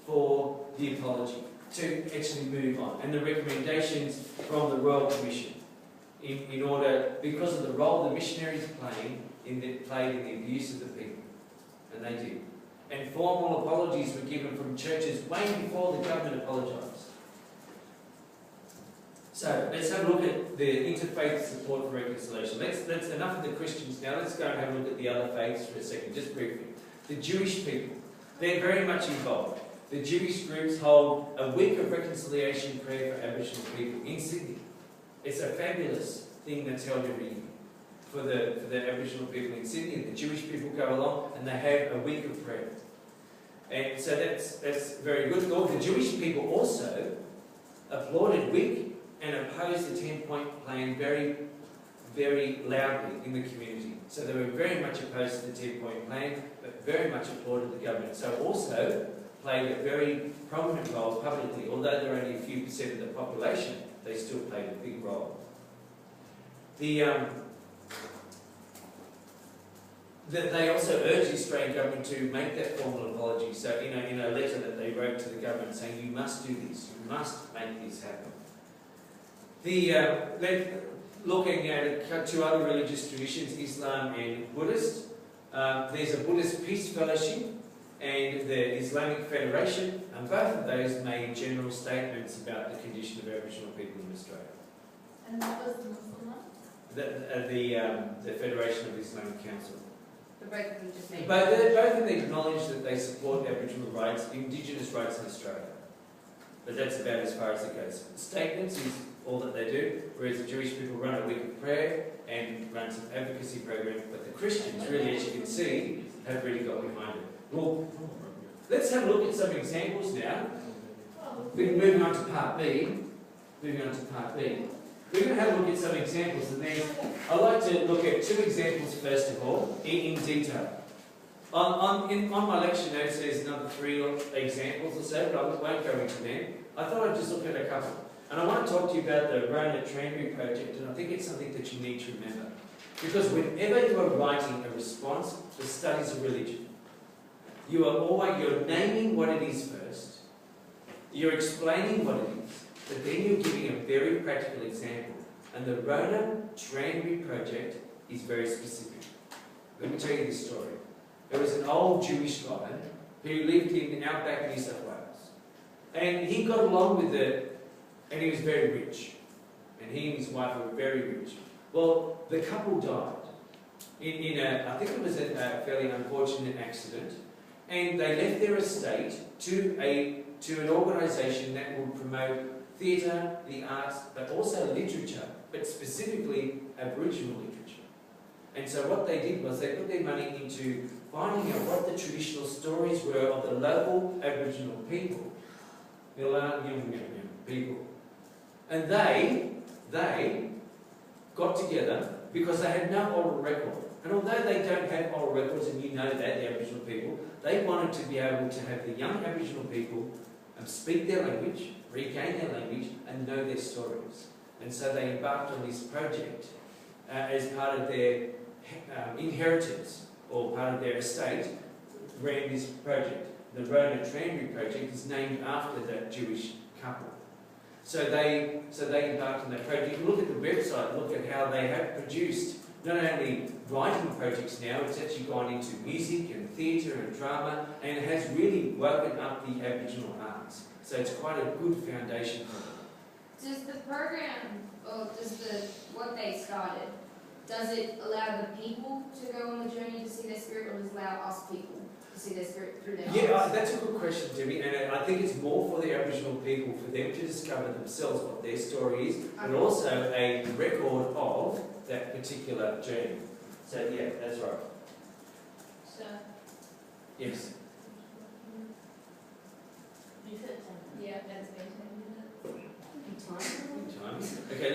for the apology to actually move on, and the recommendations from the Royal Commission in order, because of the role the missionaries played in the abuse of the people, and they did. And formal apologies were given from churches way before the government apologised. So let's have a look at the interfaith support for reconciliation. That's enough of the Christians now. Let's go and have a look at the other faiths for a second, just briefly. The Jewish people, they're very much involved. The Jewish groups hold a week of reconciliation prayer for Aboriginal people in Sydney. It's a fabulous thing that's held every year for the Aboriginal people in Sydney. And the Jewish people go along and they have a week of prayer. And so that's very good. All the Jewish people also applauded WIC and opposed the 10-point plan very, very loudly in the community. So they were very much opposed to the 10-point plan, but very much applauded the government. So also played a very prominent role publicly. Although they're only a few percent of the population, they still played a big role. They also urged the Australian government to make that formal apology. So in a letter that they wrote to the government saying, you must do this, you must make this happen. Looking at two other religious traditions, Islam and Buddhist, there's a Buddhist Peace Fellowship and the Islamic Federation, and both of those made general statements about the condition of Aboriginal people in Australia. And what was the Muslim one? The Federation of Islamic Council. The both of them just made. Both of them acknowledge that they support Aboriginal rights, Indigenous rights in Australia. But that's about as far as it goes. Statements is all that they do, whereas the Jewish people run a week of prayer and run some advocacy programs, but the Christians really, as you can see, have really got behind it. Well, let's have a look at some examples now. We're moving on to part B. We're going to have a look at some examples, and then I'd like to look at two examples first of all, in detail. On my lecture notes there's another 3 examples or so, but I won't go into them. I thought I'd just look at a couple. And I want to talk to you about the Rona Tranbury project, and I think it's something that you need to remember. Because whenever you are writing a response to studies of religion, you're naming what it is first, you're explaining what it is, but then you're giving a very practical example. And the Rona Tranbury project is very specific. Let me tell you this story. There was an old Jewish guy who lived in outback New South Wales. And he got along with it, and he was very rich. And he and his wife were very rich. Well, the couple died I think it was a fairly unfortunate accident. And they left their estate to an organisation that will promote theatre, the arts, but also literature, but specifically Aboriginal literature. And so what they did was they put their money into finding out what the traditional stories were of the local Aboriginal people. And they got together because they had no oral record. And although they don't have oral records, and you know that, the Aboriginal people, they wanted to be able to have the young Aboriginal people speak their language, regain their language, and know their stories. And so they embarked on this project as part of their inheritance, or part of their estate, ran this project. The Rona Tranbury project is named after that Jewish couple. So they embarked on that project. Look at the website, look at how they have produced not only writing projects now, it's actually gone into music and theatre and drama, and it has really woken up the Aboriginal arts. So it's quite a good foundation for them. Does the program, or what they started, does it allow the people to go on the journey to see their spirit, or does it allow us people to see their spirit through their eyes? Yeah, that's a good question, Jimmy, and I think it's more for the Aboriginal people, for them to discover themselves what their story is, but also a record of that particular journey. So yeah, that's right. So, yes. You said 10. Yeah, that's been 10 minutes. Okay,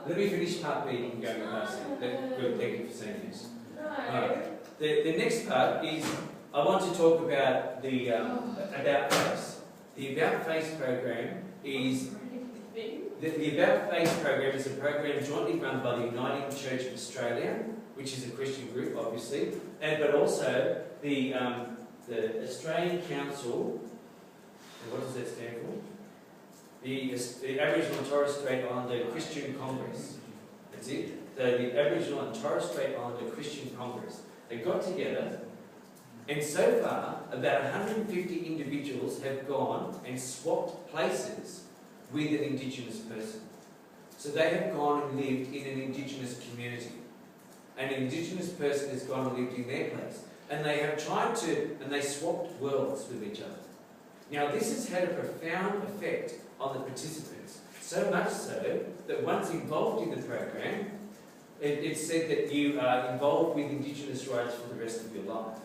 let me finish part B and go to part C. Good, thank you for saying this. Right. The next part is I want to talk about the About Face. The About Face program is the About Face program is a program jointly run by the Uniting Church of Australia, which is a Christian group, obviously, but also the the Australian Council, and what does that stand for? The Aboriginal and Torres Strait Islander Christian Congress. That's it. The Aboriginal and Torres Strait Islander Christian Congress. They got together, and so far, about 150 individuals have gone and swapped places with an Indigenous person. So they have gone and lived in an Indigenous community. An Indigenous person has gone and lived in their place. And they have tried to, and they swapped worlds with each other. Now this has had a profound effect on the participants. So much so that once involved in the program, it's said that you are involved with Indigenous rights for the rest of your life.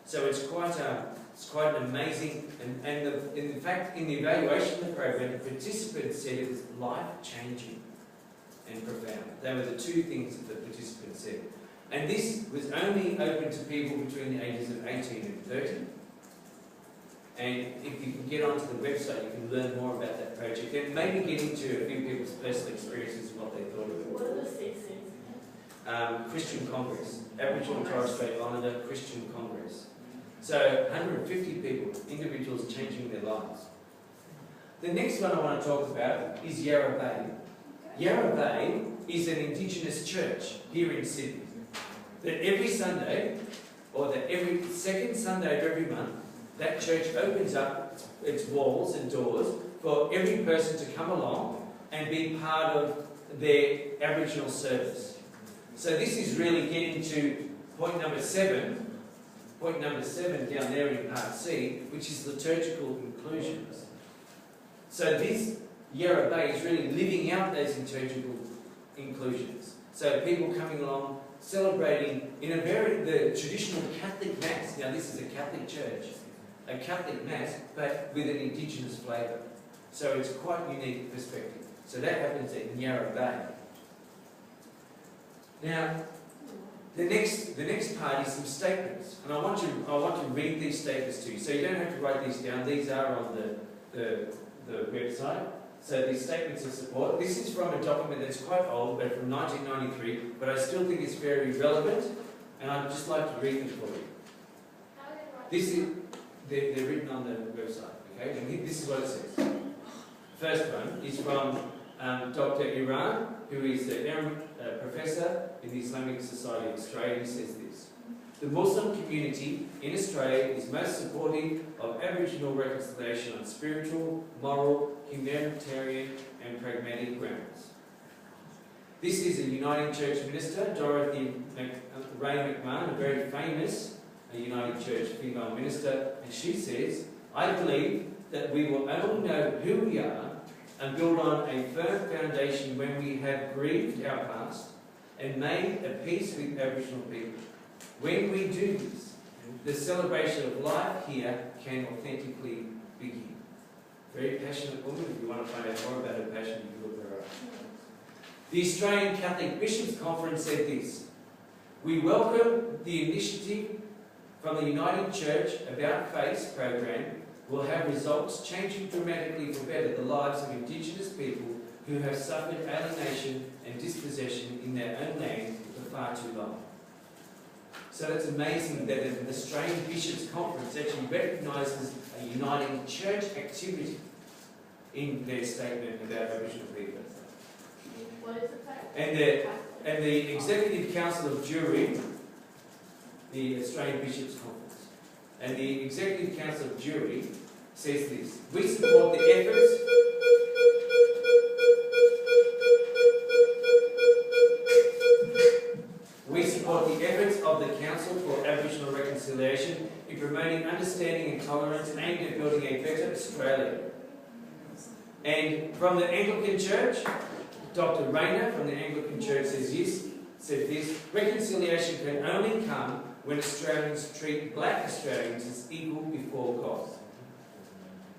So it's quite an amazing, and in fact, in the evaluation of the program, the participants said it was life-changing and profound. They were the two things that the participants said. And this was only open to people between the ages of 18 and 30. And if you can get onto the website, you can learn more about that project and maybe get into a few people's personal experiences and what they thought of it. What are the 6 things? Christian Congress, Aboriginal and Torres Strait Islander Christian Congress. So 150 people, individuals changing their lives. The next one I want to talk about is Yarra Bay. Yarra Bay is an Indigenous church here in Sydney. That every Sunday, or that every second Sunday of every month, that church opens up its walls and doors for every person to come along and be part of their Aboriginal service. So this is really getting to point number 7 down there in part C, which is liturgical inclusions. So this Yarra Bay is really living out those liturgical inclusions. So people coming along, celebrating in the traditional Catholic Mass. Now this is a Catholic church, a Catholic Mass, but with an Indigenous flavour. So it's quite a unique perspective. So that happens at Yarra Bay. Now, the next part is some statements, and I want to read these statements to you. So you don't have to write these down. These are on the website. So these statements of support. This is from a document that's quite old, but from 1993. But I still think it's very relevant, and I'd just like to read them for you. This is they're written on the website. Okay, and this is what it says. First one is from Dr. Iran, who is a professor in the Islamic Society of Australia. He says this: the Muslim community in Australia is most supportive of Aboriginal reconciliation on spiritual, moral, humanitarian and pragmatic grounds. This is a Uniting Church minister, Dorothy Ray McMahon, a very famous Uniting Church female minister, and she says, I believe that we will only know who we are and build on a firm foundation when we have grieved our past and made a peace with Aboriginal people. When we do this, the celebration of life here can authentically begin. Very passionate woman. If you want to find out more about her passion, you can look her up. The Australian Catholic Bishops' Conference said this: we welcome the initiative from the Uniting Church About Face program will have results changing dramatically for better the lives of Indigenous people who have suffered alienation and dispossession in their own land for far too long. So it's amazing that an Australian Bishops' Conference actually recognises a uniting church activity in their statement about Aboriginal people. What is it? And the Executive Council of Jewry, the Australian Bishops' Conference, and the Executive Council of Jewry says this: we support the efforts of the Council for Aboriginal Reconciliation in promoting understanding and tolerance aimed at building a better Australia. And from the Anglican Church, Dr. Rayner from the Anglican Church said this: reconciliation can only come when Australians treat black Australians as equal before God.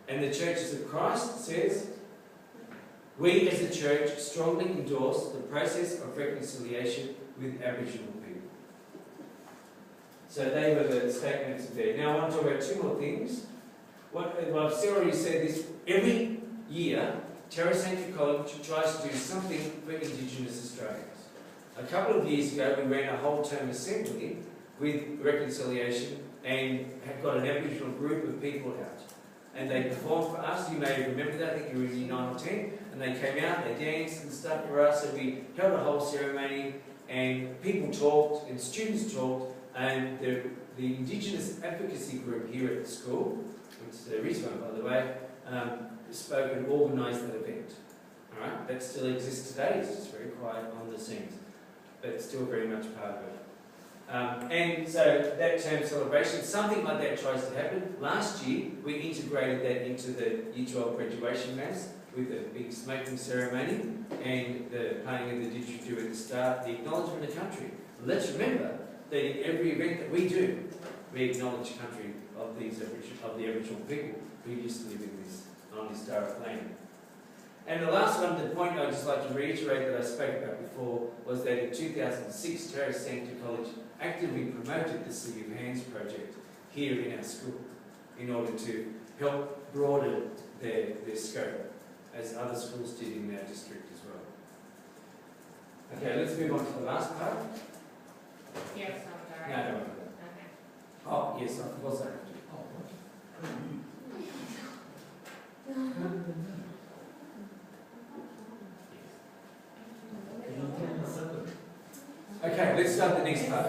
And the Churches of Christ says, we as a church strongly endorse the process of reconciliation with Aboriginal people. So they were the statements there. Now I want to talk about two more things. I've already said this. Every year, Terra Sanctuary College tries to do something for Indigenous Australians. A couple of years ago, we ran a whole term assembly with reconciliation and have got an Aboriginal group of people out. And they performed for us. You may remember that. I think you were in year 9 or 10. And they came out, they danced and stuff for us. And we held a whole ceremony. And people talked, and students talked. And the Indigenous advocacy group here at the school, which there is one by the way, spoke and organised that event. All right? That still exists today. It's just very quiet on the scenes, but still very much part of it. And so that term celebration, something like that tries to happen. Last year, we integrated that into the Year 12 graduation mass with a big smoking ceremony and the playing of the didgeridoo at the start, the acknowledgement of country. Let's remember that in every event that we do, we acknowledge country of the Aboriginal people who used to live in this, on this Darug land. And the last one, the point I'd just like to reiterate that I spoke about before, was that in 2006, Terra Sancta College actively promoted the Sea of Hands project here in our school in order to help broaden their scope, as other schools did in our district as well. Okay, let's move on to the last part. Yes, I'm No, sorry. no. Okay. Oh, yes, of course I have to. Okay, let's start the next part.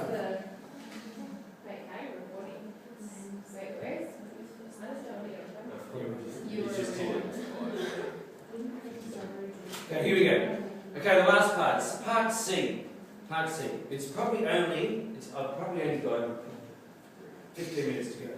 Okay, here we go. Okay, the last part, part C. Part C. I've probably only got 15 minutes to go.